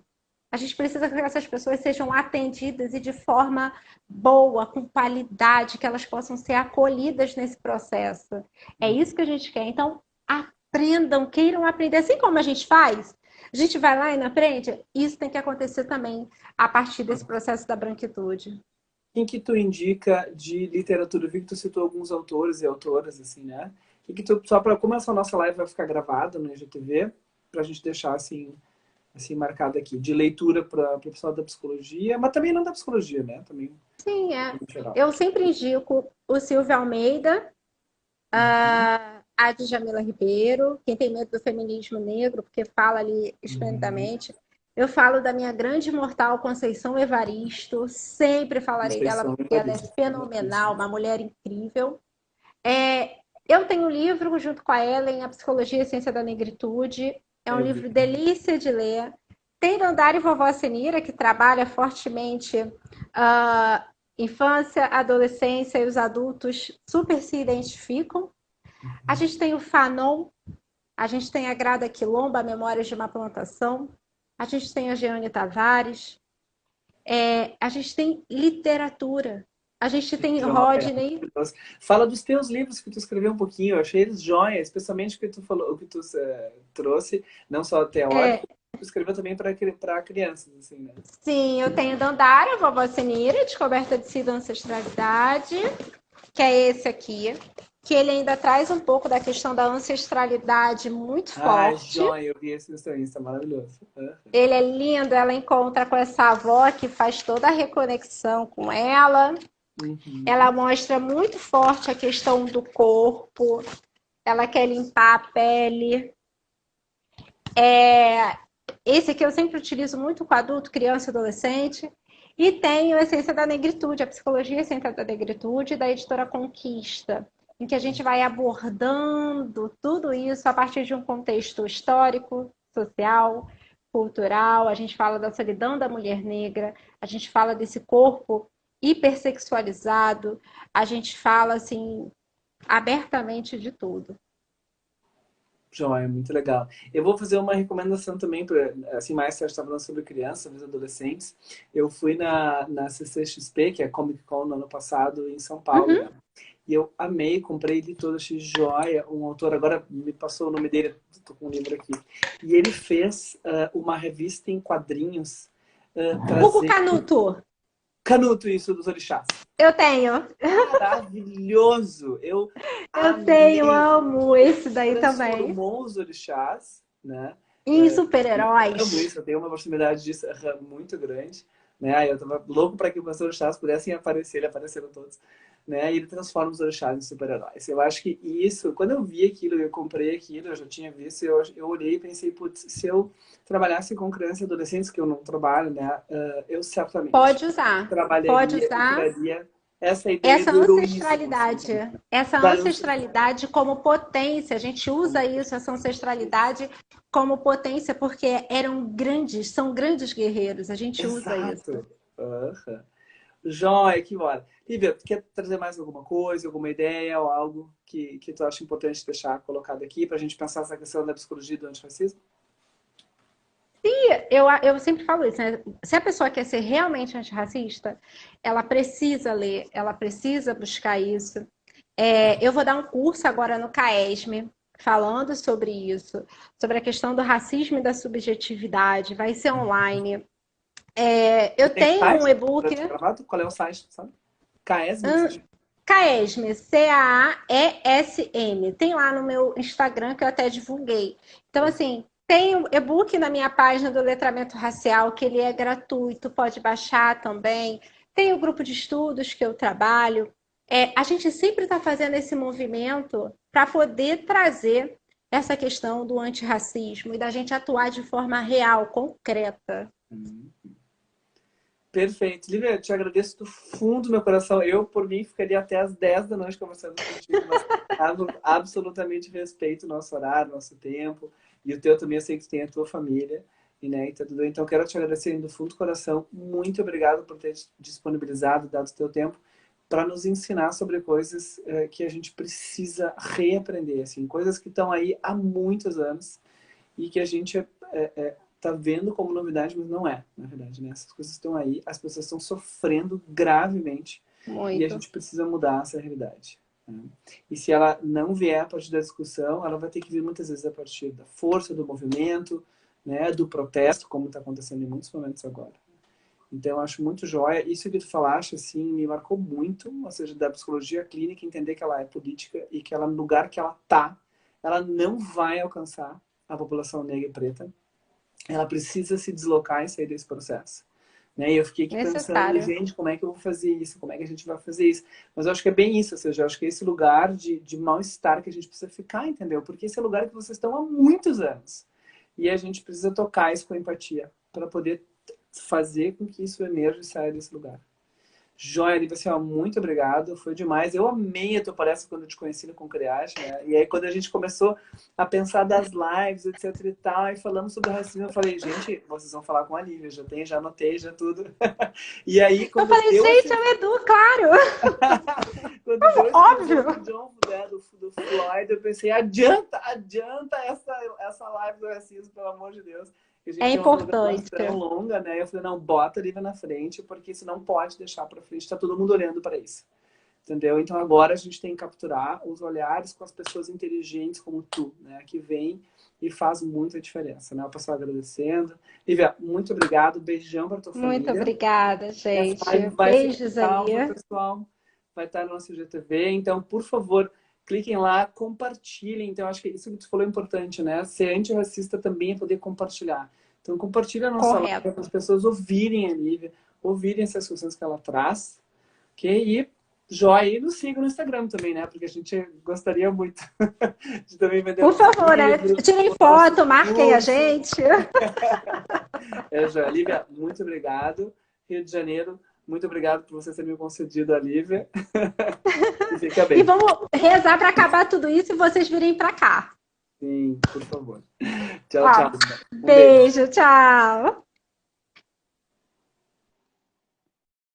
A gente precisa que essas pessoas sejam atendidas e de forma boa, com qualidade, que elas possam ser acolhidas nesse processo. É isso que a gente quer. Então, aprendam, queiram aprender, assim como a gente faz. A gente vai lá e na frente, isso tem que acontecer também a partir desse processo da branquitude. quem que tu indica de literatura? Eu vi que tu citou alguns autores e autoras, assim, né? Que tu, só para como essa nossa live vai ficar gravada no IGTV, para a gente deixar assim marcado aqui, de leitura para o pessoal da psicologia, mas também não da psicologia, né? Também Sim, em geral. eu sempre indico o Silvio Almeida, Uhum, a Djamila Ribeiro, quem tem medo do feminismo negro, porque fala ali uhum. esplendidamente. Eu falo da minha grande imortal Conceição Evaristo, sempre falarei dela Conceição porque ela é Evaristo. fenomenal, uma mulher incrível. Eu tenho um livro junto com a Ellen, A Psicologia e a Ciência da Negritude. É um Eu vi. livro delícia de ler. Tem Dandara e Vovó Senira, que trabalha fortemente a infância, adolescência e os adultos super se identificam. A gente tem o Fanon, a gente tem a Grada Quilomba, Memórias de uma Plantação. A gente tem a Jeane Tavares. A gente tem literatura. A gente tem Joia. Rodney. Fala dos teus livros que tu escreveu um pouquinho, eu achei eles joia, especialmente o que tu falou, o que tu trouxe, não só teórico, tu escreveu também para crianças, assim, né? Sim, eu tenho Dandara, Vovó Senira, Descoberta de Si da Ancestralidade, que é esse aqui, que ele ainda traz um pouco da questão da ancestralidade muito Ah, forte. joia, eu vi esse no seu Insta, maravilhoso. Ele é lindo, ela encontra com essa avó que faz toda a reconexão com ela. Ela Uhum. mostra muito forte a questão do corpo, ela quer limpar a pele. Esse aqui eu sempre utilizo muito com adulto, criança e adolescente. E tenho a Essência da Negritude, a Psicologia e a Essência da Negritude, da editora Conquista, em que a gente vai abordando tudo isso a partir de um contexto histórico, social, cultural. A gente fala da solidão da mulher negra, a gente fala desse corpo hipersexualizado, a gente fala assim abertamente de tudo. Joia, muito legal. Eu vou fazer uma recomendação também, para assim, mais você está falando sobre crianças, os adolescentes. Eu fui na CCXP, que é a Comic Con, no ano passado, em São Paulo, Uhum. né? E eu amei, comprei ele todo, achei joia. Um autor, agora me passou o nome dele, estou com o livro aqui. E ele fez uma revista em quadrinhos, Hugo trazendo Canuto, Canuto, isso, dos orixás. eu tenho. Maravilhoso! Eu Eu tenho, amei. amo esse daí também. Transformou os orixás, né? Em Eu amo super-heróis. isso, eu tenho uma proximidade disso muito grande, né? Aí eu tava louco para que os orixás pudessem aparecer, eles apareceram todos, né? E ele transforma os orixás em super-heróis. Eu acho que isso, quando eu vi aquilo, eu comprei aquilo, eu já tinha visto, eu olhei e pensei, putz, se eu trabalhasse com crianças e adolescentes, que eu não trabalho, né? Eu certamente Pode usar. Pode trabalharia e usar traria essa ideia do heroísmo, assim, essa da ancestralidade como potência. A gente usa isso, essa ancestralidade como potência, porque eram grandes, são grandes guerreiros. A gente usa isso. exato. Aham. Joia, que hora. Lívia, tu quer trazer mais alguma coisa, alguma ideia ou algo que tu acha importante deixar colocado aqui para a gente pensar essa questão da psicologia do antirracismo? Eu sempre falo isso, né? Se a pessoa quer ser realmente antirracista, ela precisa ler, ela precisa buscar isso. Eu vou dar um curso agora no CAESM, falando sobre isso, sobre a questão do racismo e da subjetividade. Vai ser online. Eu Tem tenho um site e-book, para te gravar? Qual é o site, sabe? Caesme, que seja. CAESM, CAESM. Tem lá no meu Instagram que eu até divulguei. Então, assim, tem o e-book na minha página do Letramento Racial, que ele é gratuito, pode baixar também. Tem o grupo de estudos que eu trabalho. a gente sempre está fazendo esse movimento para poder trazer essa questão do antirracismo e da gente atuar de forma real, concreta. Perfeito. Lívia, eu te agradeço do fundo do meu coração. Eu, por mim, ficaria até às 10 da noite conversando contigo, mas absolutamente respeito o nosso horário, nosso tempo, e o teu também, eu sei que tu tem a tua família, e, né, e tá tudo bem. Então, quero te agradecer do fundo do coração. Muito obrigado por ter disponibilizado, dado o teu tempo, para nos ensinar sobre coisas que a gente precisa reaprender, assim, coisas que estão aí há muitos anos e que a gente tá vendo como novidade, mas não é, na verdade, né? Essas coisas estão aí, as pessoas estão sofrendo gravemente e a gente precisa mudar essa realidade. Né? E se ela não vier a partir da discussão, ela vai ter que vir muitas vezes a partir da força do movimento, né? Do protesto, como está acontecendo em muitos momentos agora. Então, eu acho muito joia. Isso que tu falaste, assim, me marcou muito, ou seja, da psicologia clínica, entender que ela é política e que ela, no lugar que ela tá, ela não vai alcançar a população negra e preta. Ela precisa se deslocar e sair desse processo. Né? E eu fiquei aqui pensando, gente, como é que eu vou fazer isso? Como é que a gente vai fazer isso? Mas eu acho que é bem isso, ou seja, eu acho que é esse lugar de mal-estar que a gente precisa ficar, entendeu? Porque esse é o lugar que vocês estão há muitos anos. E a gente precisa tocar isso com empatia, para poder fazer com que isso emerja e saia desse lugar. Joia, Lívia, assim, ó, muito obrigado, foi demais. Eu amei a tua palestra quando eu te conheci no Concreage, né? E aí quando a gente começou a pensar das lives, etc e tal, e falamos sobre racismo, eu falei, gente, vocês vão falar com a Lívia, já anotei, já tudo. E aí quando eu falei, gente, é o Edu, claro! quando deu óbvio! Do John, do Floyd, eu pensei, adianta essa live do racismo, pelo amor de Deus. A gente é importante. Tão longa, né? Eu falei, não, bota a Lívia na frente, porque isso não pode deixar para frente, tá todo mundo olhando para isso. Entendeu? Então agora a gente tem que capturar os olhares com as pessoas inteligentes como tu, né? Que vem e faz muita diferença, né? O pessoal agradecendo. Lívia, muito obrigado, beijão para tua família. Muito obrigada, gente. Beijos aí. Pessoal, vai estar no nosso GTV, então, por favor, cliquem lá, compartilhem. Então, acho que isso que tu falou é importante, né? Ser antirracista também é poder compartilhar. Então, compartilha a nossa live para as pessoas ouvirem a Lívia, ouvirem essas discussões que ela traz. Ok? E joia, e nos siga no Instagram também, né? Porque a gente gostaria muito de também vender. Por favor, né? Tirem foto, marquem a gente. Joia. Lívia, muito obrigado. Rio de Janeiro, muito obrigado por você ter me concedido a Lívia. E fica bem. E vamos rezar para acabar tudo isso e vocês virem para cá. Sim, por favor. Tchau, tchau. Beijo, tchau.